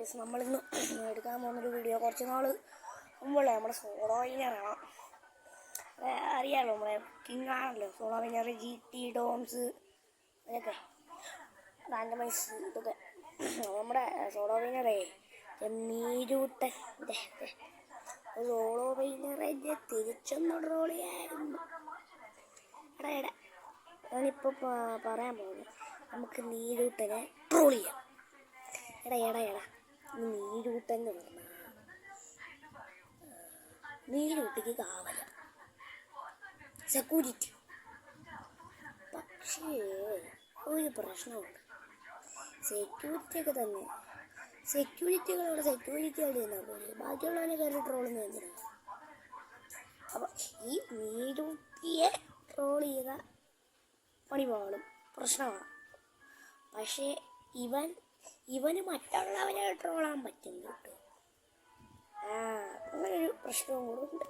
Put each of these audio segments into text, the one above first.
Guys, നമ്മളിന്ന് എടുക്കാൻ പോകുന്നൊരു വീഡിയോ കുറച്ച് നാൾ മുമ്പുള്ള നമ്മുടെ സോളോ വിന്നറാണ്. അറിയാമല്ലോ, നമ്മളെ കിങ് ആണല്ലോ സോളോ വിന്നർ. GT ഡോംസ് അതൊക്കെ റാൻഡമൈസ് ഇതൊക്കെ നമ്മുടെ സോളോ വിന്നറേ മീരൂട്ടൻ സോളോ വിന്നറെ തിരിച്ചൊന്ന് ട്രോളിയായിരുന്നു. എടാ ഞാനിപ്പോൾ പറയാൻ പോകുന്നത് നമുക്ക് നീരൂട്ടനെ ട്രോൾ ചെയ്യാം. എടാ നീരൂട്ടൻ എന്ന് പറഞ്ഞാൽ നീരൂട്ടിക്ക് കാവല സെക്യൂരിറ്റി. പക്ഷേ ഒരു പ്രശ്നമുണ്ട്. സെക്യൂരിറ്റിയൊക്കെ തന്നെ സെക്യൂരിറ്റികളോട് എന്നാൽ പോലെ ബാക്കിയുള്ളവനെ കയറി ട്രോളിങ് എന്തിനാണ്? അപ്പം ഈ നീരൂട്ടിയെ ട്രോൾ ചെയ്ത പണിപാളും പ്രശ്നമാണ്. പക്ഷേ ഇവന് മറ്റുള്ളവനെ ട്രോളാൻ പറ്റും കേട്ടോ. അങ്ങനൊരു പ്രശ്നവും കൂടെ ഉണ്ട്.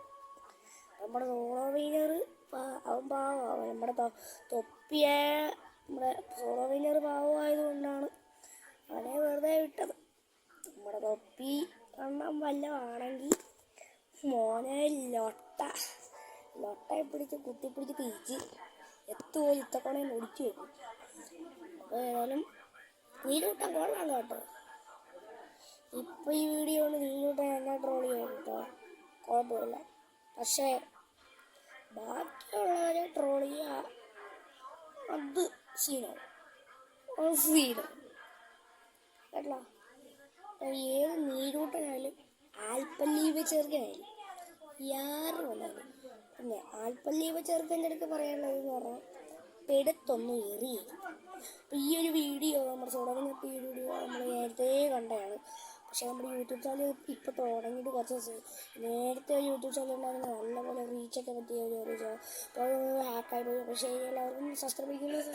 നമ്മുടെ സോളോ വിന്നർ അവൻ പാവം, നമ്മുടെ തൊപ്പിയെ നമ്മുടെ സോളോ വിന്നർ പാവമായതുകൊണ്ടാണ് അവനെ വെറുതെ വിട്ടത്. നമ്മുടെ തൊപ്പി എണ്ണം വല്ലതാണെങ്കിൽ മോനെ ലൊട്ടയെ പിടിച്ച് കുത്തിപ്പിടിച്ച് തിരിച്ച് എത്തുപോലെ ഇത്തക്കോണെ ഒടിച്ചു വെക്കും. അപ്പോൾ ഏതായാലും നീരൂട്ടൻ കൊള്ളാം കേട്ടോ. ഇപ്പോൾ ഈ വീഡിയോ കൊണ്ട് നീരൂട്ടൻ എന്നെ ട്രോൾ ചെയ്യാം കേട്ടോ, കുഴപ്പമില്ല. പക്ഷേ ബാക്കിയുള്ളവരെ ട്രോൾ ചെയ്യുക അത് സീനാണ് കേട്ടോ. ഏത് നീരൂട്ടനായാലും ആൽപ്പല്ലീവ് ചെറുക്കനായാലും യാറ് വന്നാലും പിന്നെ ആൽപ്പല്ലീവ് ചെറുക്കൻ്റെ അടുത്ത് പറയാനുള്ളതെന്ന് പറഞ്ഞാൽ പെടുത്തൊന്നും എറിയരുത്. അപ്പോൾ ഈ ഒരു വീഡിയോ നമ്മുടെ സോളോവിനൊക്കെ ഈ വീഡിയോ നമ്മൾ നേരത്തെ കണ്ടതാണ്. പക്ഷേ നമ്മുടെ യൂട്യൂബ് ചാനൽ ഇപ്പോൾ തുടങ്ങിയിട്ട് കുറച്ച് ദിവസം നേരത്തെ ഒരു യൂട്യൂബ് ചാനൽ ഉണ്ടായിരുന്ന നല്ലപോലെ റീച്ചൊക്കെ പറ്റിയ ഒരു അപ്പോൾ ഹാക്കായി പോയി. പക്ഷേ എല്ലാവർക്കും സബ്സ്ക്രൈബ് ചെയ്യുന്നത്